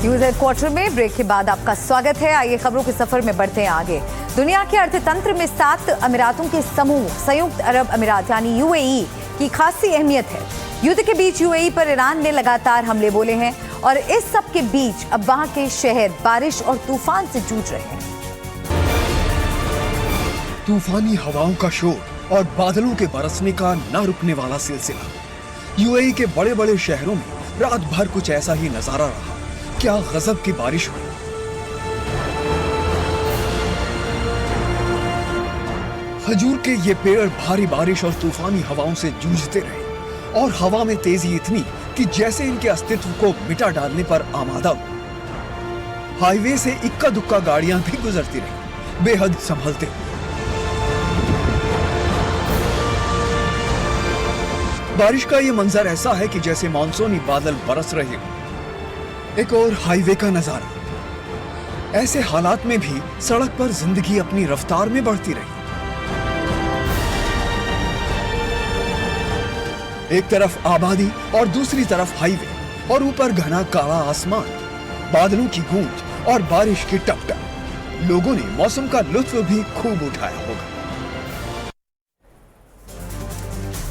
News headquarter में break के बाद आपका स्वागत है। आइए खबरों के सफर में बढ़ते हैं आगे। दुनिया के अर्थतंत्र में 7 अमीरातों के समूह संयुक्त अरब अमीरात यानी यूएई की खासी अहमियत है। युद्ध के बीच यूएई पर ईरान ने लगातार हमले बोले हैं और इस सब के बीच अब वहां के शहर बारिश और तूफान से जूझ रहे हैं। तूफानी हवाओं का शोर और बादलों के बरसने का न रुकने वाला सिलसिला। यूएई के बड़े बड़े शहरों में रात भर कुछ ऐसा ही नजारा रहा। क्या गजब की बारिश हुई। खजूर के ये पेड़ भारी बारिश और तूफानी हवाओं से जूझते रहे और हवा में तेजी इतनी कि जैसे इनके अस्तित्व को मिटा डालने पर आमादा हो। हाईवे से इक्का दुक्का गाड़ियां भी गुजरती रही, बेहद संभलते हुए। बारिश का ये मंजर ऐसा है कि जैसे मानसूनी बादल बरस रहे हो। एक और हाईवे का नजारा। ऐसे हालात में भी सड़क पर जिंदगी अपनी रफ्तार में बढ़ती रही। एक तरफ आबादी और दूसरी तरफ हाईवे और ऊपर घना काला आसमान, बादलों की गूंज और बारिश की टपटप। लोगों ने मौसम का लुत्फ भी खूब उठाया होगा।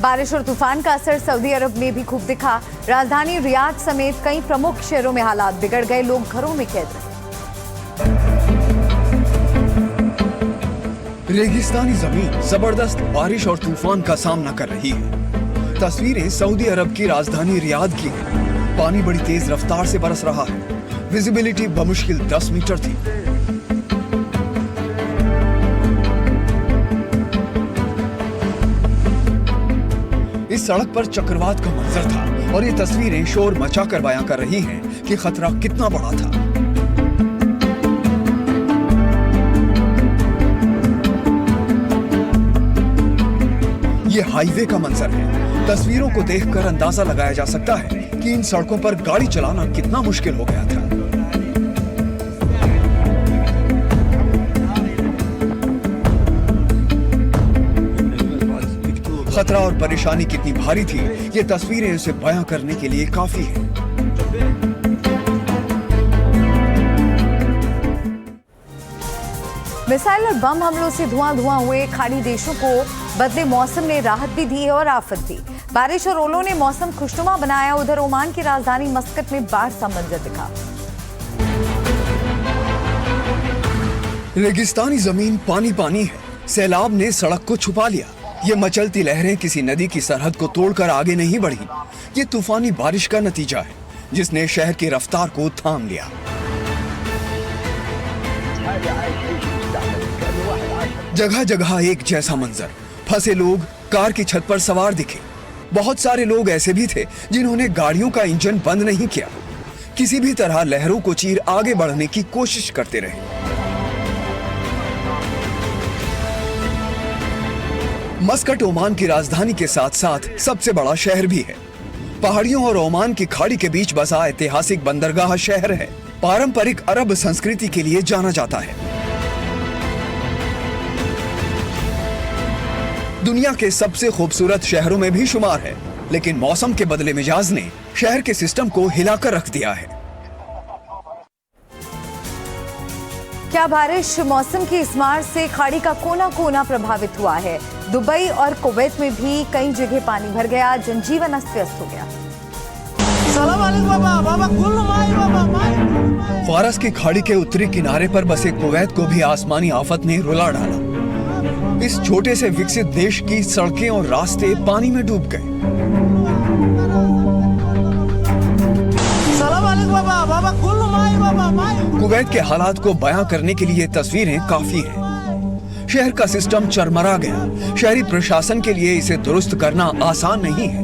बारिश और तूफान का असर सऊदी अरब में भी खूब दिखा। राजधानी रियाद समेत कई प्रमुख शहरों में हालात बिगड़ गए, लोग घरों में कैद रहे। रेगिस्तानी जमीन जबरदस्त बारिश और तूफान का सामना कर रही है। तस्वीरें सऊदी अरब की राजधानी रियाद की हैं। पानी बड़ी तेज रफ्तार से बरस रहा है। विजिबिलिटी बमुश्किल 10 मीटर थी। इस सड़क पर चक्रवात का मंजर था और ये तस्वीरें शोर मचा कर बयां कर रही हैं कि खतरा कितना बड़ा था। ये हाईवे का मंजर है। तस्वीरों को देखकर अंदाजा लगाया जा सकता है कि इन सड़कों पर गाड़ी चलाना कितना मुश्किल हो गया था। खतरा और परेशानी कितनी भारी थी, ये तस्वीरें उसे बयां करने के लिए काफी है। मिसाइल और बम हमलों से धुआं हुए खाड़ी देशों को बदले मौसम ने राहत भी दी है और आफत भी। बारिश और ओलों ने मौसम खुशनुमा बनाया। उधर ओमान की राजधानी मस्कत में बाढ़ सा मंजर दिखा। रेगिस्तानी जमीन पानी पानी है। सैलाब ने सड़क को छुपा लिया। ये मचलती लहरें किसी नदी की सरहद को तोड़कर आगे नहीं बढ़ी। ये तूफानी बारिश का नतीजा है जिसने शहर की रफ्तार को थाम लिया। जगह जगह एक जैसा मंजर। फंसे लोग कार की छत पर सवार दिखे। बहुत सारे लोग ऐसे भी थे जिन्होंने गाड़ियों का इंजन बंद नहीं किया। किसी भी तरह लहरों को चीर आगे बढ़ने की कोशिश करते रहे। मस्कट ओमान की राजधानी के साथ साथ सबसे बड़ा शहर भी है। पहाड़ियों और ओमान की खाड़ी के बीच बसा ऐतिहासिक बंदरगाह शहर है। पारंपरिक अरब संस्कृति के लिए जाना जाता है। दुनिया के सबसे खूबसूरत शहरों में भी शुमार है, लेकिन मौसम के बदले मिजाज ने शहर के सिस्टम को हिलाकर रख दिया है। क्या बारिश मौसम की इस मार से खाड़ी का कोना कोना प्रभावित हुआ है। दुबई और कुवैत में भी कई जगह पानी भर गया, जनजीवन अस्त व्यस्त हो गया। फारस की खाड़ी के उत्तरी किनारे पर बसे कुवैत को भी आसमानी आफत ने रुला डाला। इस छोटे से विकसित देश की सड़कें और रास्ते पानी में डूब गए। कुवैत के हालात को बयां करने के लिए तस्वीरें काफी हैं। शहर का सिस्टम चरमरा गया। शहरी प्रशासन के लिए इसे दुरुस्त करना आसान नहीं है।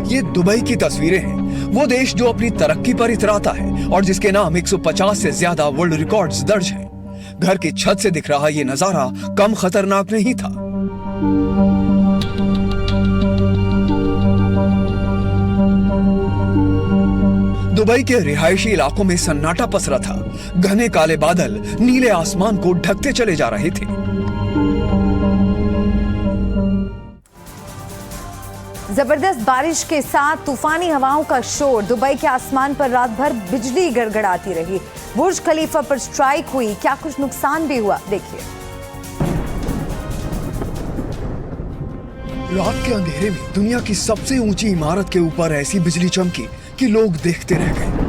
ये दुबई की तस्वीरें हैं। वो देश जो अपनी तरक्की पर इतराता है और जिसके नाम 150 से ज्यादा वर्ल्ड रिकॉर्ड्स दर्ज हैं। घर की छत से दिख रहा ये नजारा कम खतरनाक नहीं था। दुबई के रिहायशी इलाकों में सन्नाटा पसरा था। घने काले बादल नीले आसमान को ढकते चले जा रहे थे। जबरदस्त बारिश के साथ तूफानी हवाओं का शोर, दुबई के आसमान पर रात भर बिजली गड़गड़ाती रही। बुर्ज खलीफा पर स्ट्राइक हुई, क्या कुछ नुकसान भी हुआ, देखिए। रात के अंधेरे में दुनिया की सबसे ऊंची इमारत के ऊपर ऐसी बिजली चमकी कि लोग देखते रह गए।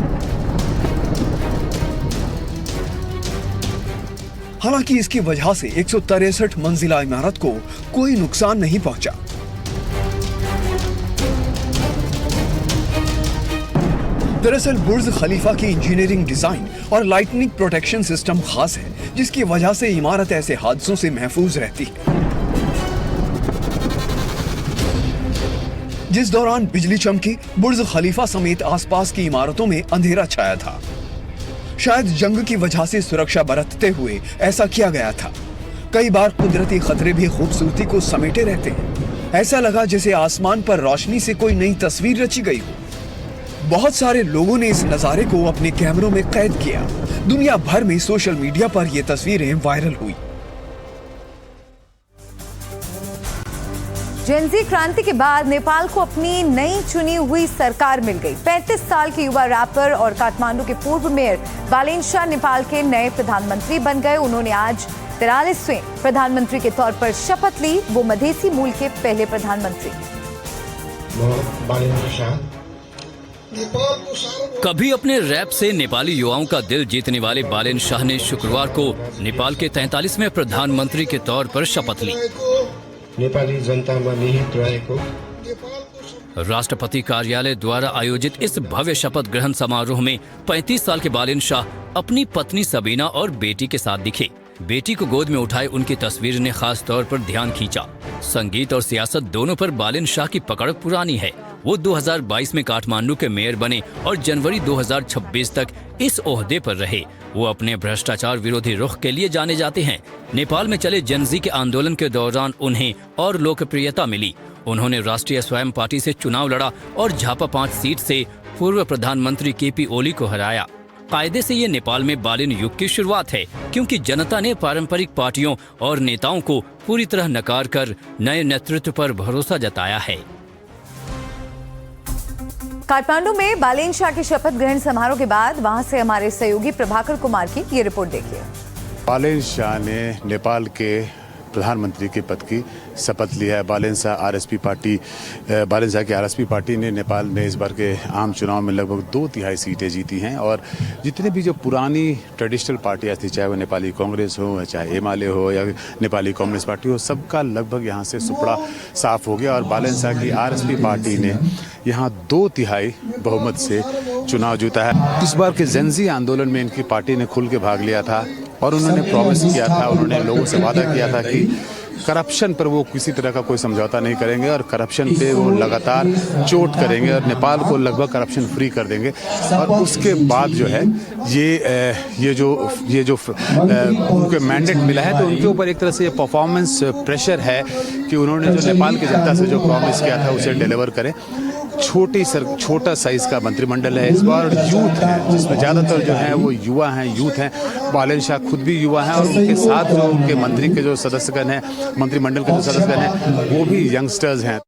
हालांकि इसकी वजह से 163 मंजिला इमारत को कोई नुकसान नहीं पहुंचा। दरअसल बुर्ज खलीफा की इंजीनियरिंग डिजाइन और लाइटनिंग प्रोटेक्शन सिस्टम खास है, जिसकी वजह से इमारत ऐसे हादसों से महफूज रहती है। जिस दौरान बिजली चमकी, बुर्ज खलीफा समेत आसपास की इमारतों में अंधेरा छाया था। शायद जंग की वजह से सुरक्षा बरतते हुए ऐसा किया गया था। कई बार कुदरती खतरे भी खूबसूरती को समेटे रहते हैं। ऐसा लगा जैसे आसमान पर रोशनी से कोई नई तस्वीर रची गई हो। बहुत सारे लोगों ने इस नजारे को अपने कैमरों में कैद किया। दुनिया भर में सोशल मीडिया पर ये तस्वीरें वायरल हुई। जेनजी क्रांति के बाद नेपाल को अपनी नई चुनी हुई सरकार मिल गई। 35 साल के युवा रैपर और काठमांडू के पूर्व मेयर बालेन शाह नेपाल के नए प्रधानमंत्री बन गए। उन्होंने आज 43वें प्रधानमंत्री के तौर पर शपथ ली। वो मधेसी मूल के पहले प्रधानमंत्री। कभी अपने रैप से नेपाली युवाओं का दिल जीतने वाले बालेन शाह ने शुक्रवार को नेपाल के 43वें प्रधानमंत्री के तौर पर शपथ ली। नेपाली जनतामा निहित रहेको राष्ट्रपति कार्यालय द्वारा आयोजित इस भव्य शपथ ग्रहण समारोह में 35 साल के बालेन शाह अपनी पत्नी सबीना और बेटी के साथ दिखे। बेटी को गोद में उठाए उनकी तस्वीर ने खास तौर पर ध्यान खींचा। संगीत और सियासत दोनों पर बालेन शाह की पकड़ पुरानी है। वो 2022 में काठमांडू के मेयर बने और जनवरी 2026 तक इस ओहदे पर रहे। वो अपने भ्रष्टाचार विरोधी रुख के लिए जाने जाते हैं। नेपाल में चले जेनजी के आंदोलन के दौरान उन्हें और लोकप्रियता मिली। उन्होंने राष्ट्रीय स्वयं पार्टी से चुनाव लड़ा और झापा 5 सीट से पूर्व प्रधानमंत्री केपी ओली को हराया। कायदे से ये नेपाल में बालेन युग की शुरुआत है, क्योंकि जनता ने पारंपरिक पार्टियों और नेताओं को पूरी तरह नकार कर नए नेतृत्व पर भरोसा जताया है। काठमांडू में बालेन शाह के शपथ ग्रहण समारोह के बाद वहां से हमारे सहयोगी प्रभाकर कुमार की ये रिपोर्ट देखिए। बालेन शाह ने नेपाल के प्रधानमंत्री के पद की शपथ लिया है। बालेन शाह की आरएसपी पार्टी ने नेपाल में इस बार के आम चुनाव में लगभग 2/3 सीटें जीती हैं और जितने भी जो पुरानी ट्रेडिशनल पार्टियां थी, चाहे वो नेपाली कांग्रेस हो, चाहे एमाले हो या नेपाली कम्युनिस्ट पार्टी हो, सबका लगभग यहाँ से सुपड़ा साफ हो गया और बालेन शाह की आरएसपी पार्टी ने यहाँ 2/3 बहुमत से चुनाव जीता है। इस बार के जेनजी आंदोलन में इनकी पार्टी ने खुल के भाग लिया था और उन्होंने प्रॉमिस किया था, उन्होंने लोगों से वादा किया था कि करप्शन पर वो किसी तरह का कोई समझौता नहीं करेंगे और करप्शन पे वो लगातार चोट करेंगे और नेपाल को लगभग करप्शन फ्री कर देंगे। और उसके बाद जो है ये जो उनको मैंडेट मिला है तो उनके ऊपर एक तरह से ये परफॉर्मेंस प्रेशर है कि उन्होंने जो नेपाल की जनता से जो प्रॉमिस किया था उसे डिलीवर करें। छोटा साइज का मंत्रिमंडल है इस बार, यूथ है जिसमें ज़्यादातर जो है वो युवा हैं, यूथ हैं। बालेन शाह खुद भी युवा हैं और उनके साथ जो उनके मंत्री के जो सदस्यगण हैं, मंत्रिमंडल के जो सदस्यगण हैं, वो भी यंगस्टर्स हैं।